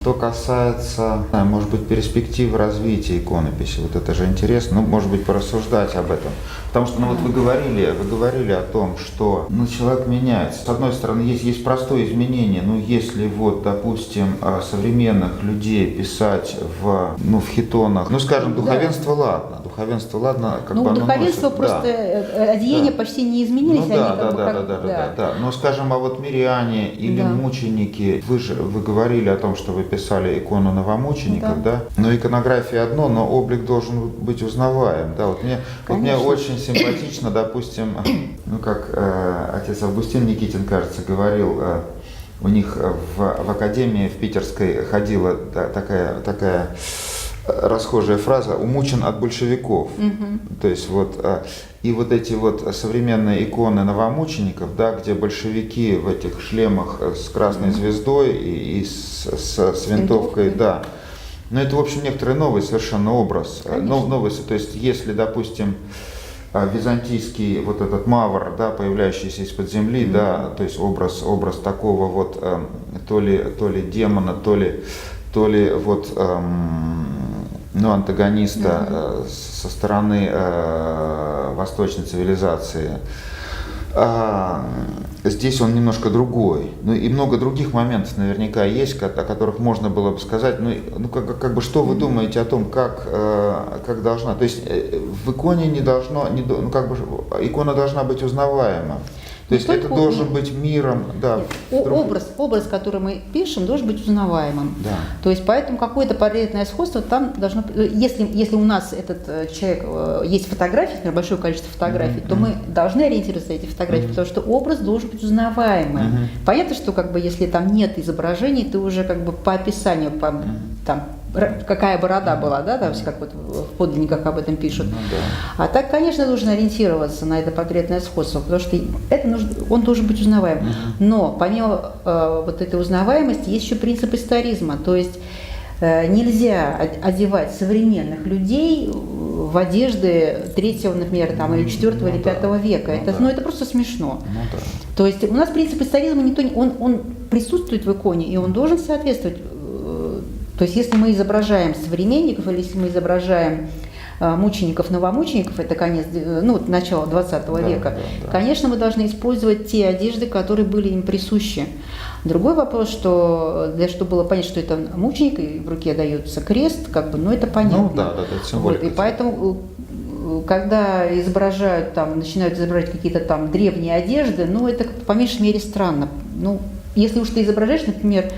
Что касается, может быть, перспектив развития иконописи, вот это же интересно, ну, может быть, порассуждать об этом. Потому что, вот вы говорили о том, что, человек меняется. С одной стороны, есть простое изменение, если вот, допустим, современных людей писать в хитонах, скажем, духовенство ладно, как бы оно духовенство носит, просто одеяния почти не изменились, да. Но, скажем, а вот миряне или мученики, вы говорили о том, что вы писали икону новомучеников, да? Но иконография одно, но облик должен быть узнаваем, да? Вот мне очень симпатично, допустим, как отец Августин Никитин, кажется, говорил, у них в академии в питерской ходила такая расхожая фраза «умучен от большевиков». То есть и вот эти вот современные иконы новомучеников, да, где большевики в этих шлемах с красной звездой и с винтовкой, да. Но это, в общем, некоторый новый совершенно образ. Новый, то есть если, допустим, византийский вот этот мавр, да, появляющийся из-под земли, да, то есть образ такого вот то ли демона, то ли вот антагониста со стороны восточной цивилизации. Здесь он немножко другой. И много других моментов наверняка есть, о которых можно было бы сказать. Что вы думаете о том, как должна... То есть в иконе не должно... икона должна быть узнаваема. То есть это должен быть миром, да. Образ, который мы пишем, должен быть узнаваемым. Да. То есть поэтому какое-то портретное сходство там должно... Если у нас этот человек, есть фотографии, например, большое количество фотографий, то мы должны ориентироваться на эти фотографии, потому что образ должен быть узнаваемым. Понятно, что если там нет изображений, ты уже по описанию, какая борода была, да, там, как вот в подлинниках об этом пишут. А так, конечно, нужно ориентироваться на это портретное сходство, потому что он должен быть узнаваем. Но помимо вот этой узнаваемости есть еще принцип историзма, то есть нельзя одевать современных людей в одежды 3-го, например, или 4-го или 5-го века. Это просто смешно. То есть у нас принцип историзма он присутствует в иконе, и он должен соответствовать. То есть если мы изображаем современников, или если мы изображаем мучеников, новомучеников, это начало 20 века, конечно, мы должны использовать те одежды, которые были им присущи. Другой вопрос, что чтобы было понятно, что это мученик, и в руке дается крест, это понятно. Это символика. И поэтому, когда начинают изображать какие-то древние одежды, это по меньшей мере странно. Если уж ты изображаешь, например,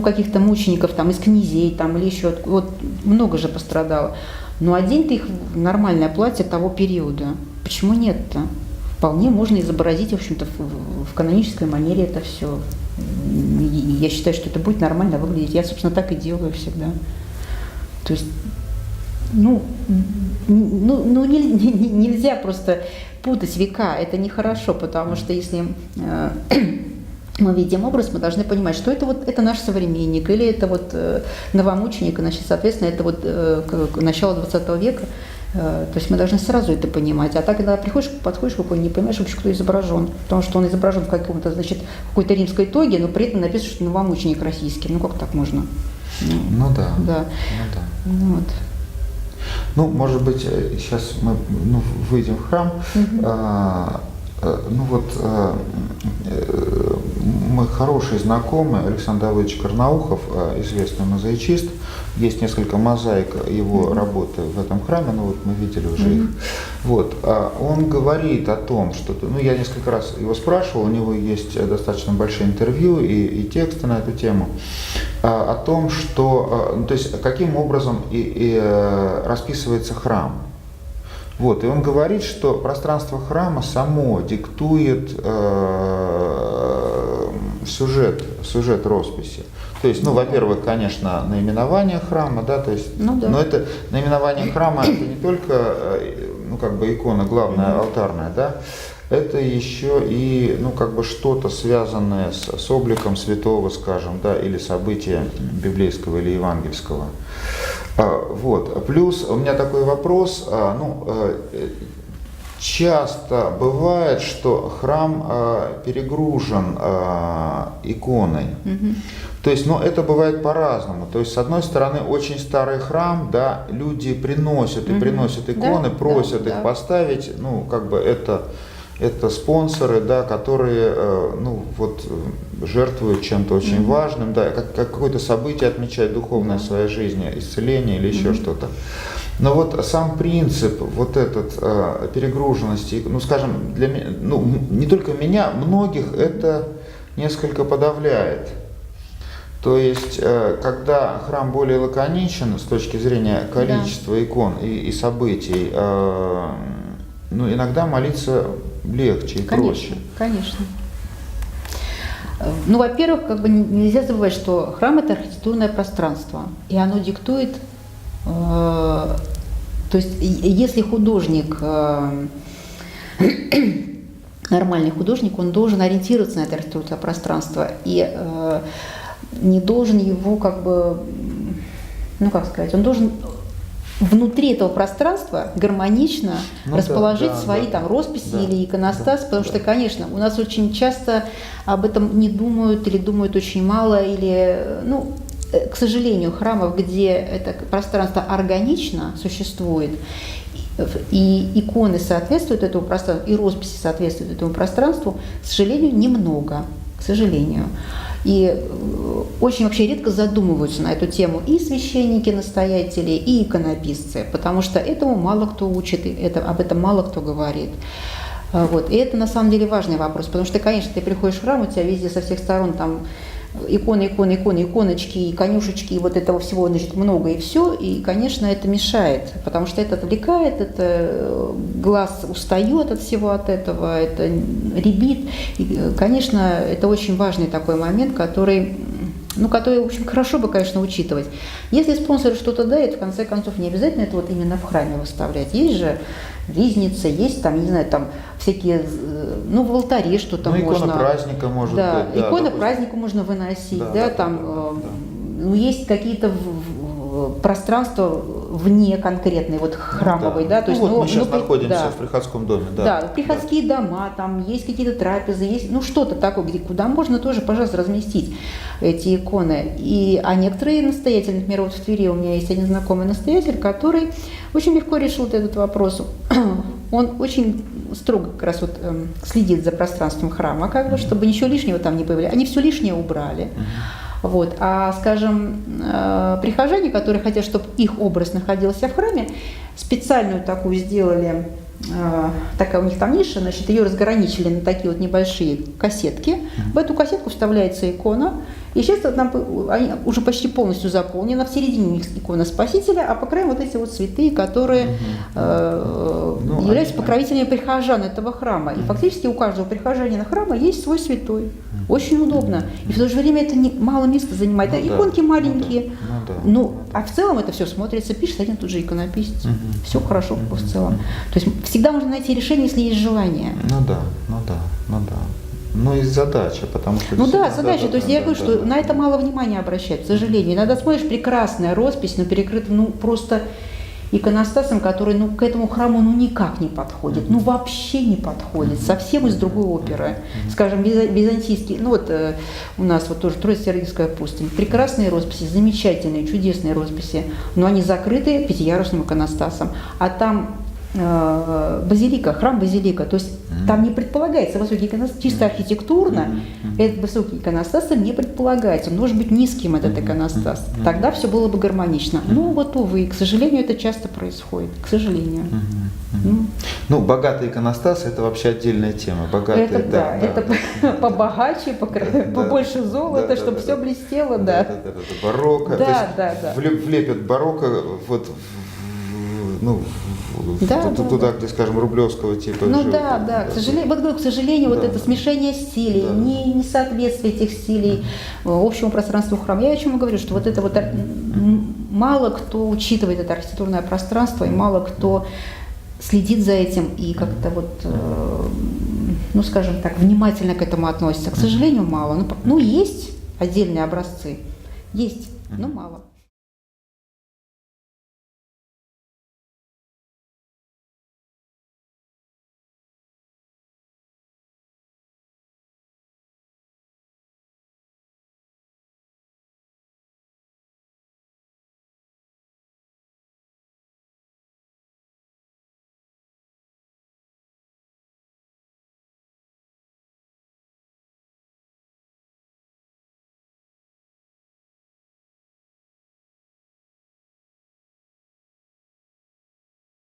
каких-то мучеников из князей или еще, много же пострадало. Но одень ты их в нормальное платье того периода. Почему нет-то? Вполне можно изобразить, в общем-то, в канонической манере это все. Я считаю, что это будет нормально выглядеть. Я, собственно, так и делаю всегда. То есть, нельзя просто путать века. Это нехорошо, потому что если мы видим образ, мы должны понимать, что это наш современник, или это новомученик, значит, соответственно, это начало 20 века. То есть мы должны сразу это понимать. А так, когда подходишь к иконе, не понимаешь вообще, кто изображен. Потому что он изображен в какой-то римской тоге, но при этом написано, что новомученик российский. Как так можно? Да. Может быть, сейчас мы выйдем в храм. Мой хороший знакомый Александр Давыдович Карнаухов, известный мозаичист, есть несколько мозаик его работы в этом храме, мы видели уже их. Он говорит о том, что, я несколько раз его спрашивал, у него есть достаточно большие интервью и тексты на эту тему, о том, что, то есть каким образом расписывается храм. И он говорит, что пространство храма само диктует сюжет росписи. То есть, во-первых, конечно, наименование храма, да, то есть, но это наименование храма это не только, икона главная, алтарная, да, это еще и, что-то связанное с обликом святого, скажем, да, или события библейского или евангельского. Плюс у меня такой вопрос, часто бывает, что храм перегружен иконой. То есть, но это бывает по-разному. То есть, с одной стороны, очень старый храм, да, люди приносят и приносят иконы, просят их поставить, ну, как бы это спонсоры, да, которые, ну, вот, жертвуют чем-то очень важным, да, как какое-то событие отмечают духовное в своей жизни, исцеление или еще что-то. Но вот сам принцип вот этот перегруженности, ну, скажем, для меня, ну, не только меня, многих это несколько подавляет. То есть, когда храм более лаконичен с точки зрения количества икон и событий, ну, иногда молиться легче и проще. Конечно. Ну, во-первых, как бы нельзя забывать, что храм – это архитектурное пространство, и оно диктует, то есть, если художник, нормальный художник, он должен ориентироваться на это архитектурное пространство и не должен его, как бы, ну, как сказать, он должен внутри этого пространства гармонично расположить свои там росписи или иконостас, потому что, конечно, у нас очень часто об этом не думают или думают очень мало, или, ну, к сожалению, храмов, где это пространство органично существует, и иконы соответствуют этому пространству, и росписи соответствуют этому пространству, к сожалению, немного, к сожалению. И очень вообще редко задумываются на эту тему и священники-настоятели, и иконописцы, потому что этому мало кто учит, и об этом мало кто говорит. Вот. И это на самом деле важный вопрос, потому что, конечно, ты приходишь в храм, у тебя везде со всех сторон там иконы, иконочки, и конюшечки, и вот этого всего, значит, много, и все, и, конечно, это мешает, потому что это отвлекает, это глаз устает от всего от этого, это рябит, и, конечно, это очень важный такой момент, который, в общем, хорошо бы, конечно, учитывать. Если спонсор что-то дает, в конце концов, не обязательно это вот именно в храме выставлять. Есть же ризница, есть там, не знаю, там всякие, ну, в алтаре что-то можно. Икона праздника может быть. Да, икона праздника можно выносить, ну, есть какие-то пространства вне конкретной, вот храмовой, да, то есть, мы сейчас находимся в приходском доме, приходские дома, там есть какие-то трапезы, есть, ну, что-то такое, куда можно тоже, пожалуйста, разместить эти иконы. А некоторые настоятели, например, вот в Твери у меня есть один знакомый настоятель, который очень легко решил этот вопрос. Он очень строго как раз вот следит за пространством храма, как бы, чтобы ничего лишнего там не появлялось. Они все лишнее убрали. Вот. А, скажем, прихожане, которые хотят, чтобы их образ находился в храме, специальную такую сделали, такая у них там ниша, значит, ее разграничили на такие вот небольшие кассетки. В эту кассетку вставляется икона, и сейчас там они уже почти полностью заполнены, в середине у них икона Спасителя, а по краям вот эти вот святые, которые являются покровителями прихожан этого храма. И фактически у каждого прихожанина храма есть свой святой. Очень удобно. И в то же время это мало места занимает. Иконки маленькие. А в целом это все смотрится, пишет один тут же иконописец. Все хорошо в целом. То есть всегда можно найти решение, если есть желание. Ну и задача, потому что... задача. То есть я говорю, что на это мало внимания обращают, к сожалению. Иногда смотришь, прекрасная роспись, но перекрыта, просто иконостасом, который, к этому храму, никак не подходит. Вообще не подходит. Совсем из другой оперы. Скажем, византийский, у нас вот тоже Троице-Сергиевская пустынь. Прекрасные росписи, замечательные, чудесные росписи, но они закрыты пятиярусным иконостасом. А там базилика, храм-базилика, то есть там не предполагается высокий иконостас, чисто архитектурно этот высокий иконостас не предполагается, он должен быть низким, этот иконостас, тогда все было бы гармонично. Увы, к сожалению, это часто происходит, к сожалению. Богатый иконостас – это вообще отдельная тема. Богатый, это побогаче, побольше золота, чтобы все блестело, барокко, влепят барокко туда, где, скажем, рублевского типа. К сожалению, вот это смешение стилей, несоответствие этих стилей общему пространству храма. Я о чем говорю, что вот это вот мало кто учитывает это архитектурное пространство, и мало кто следит за этим и как-то скажем так, внимательно к этому относится. К сожалению, мало. Есть отдельные образцы, есть, но мало.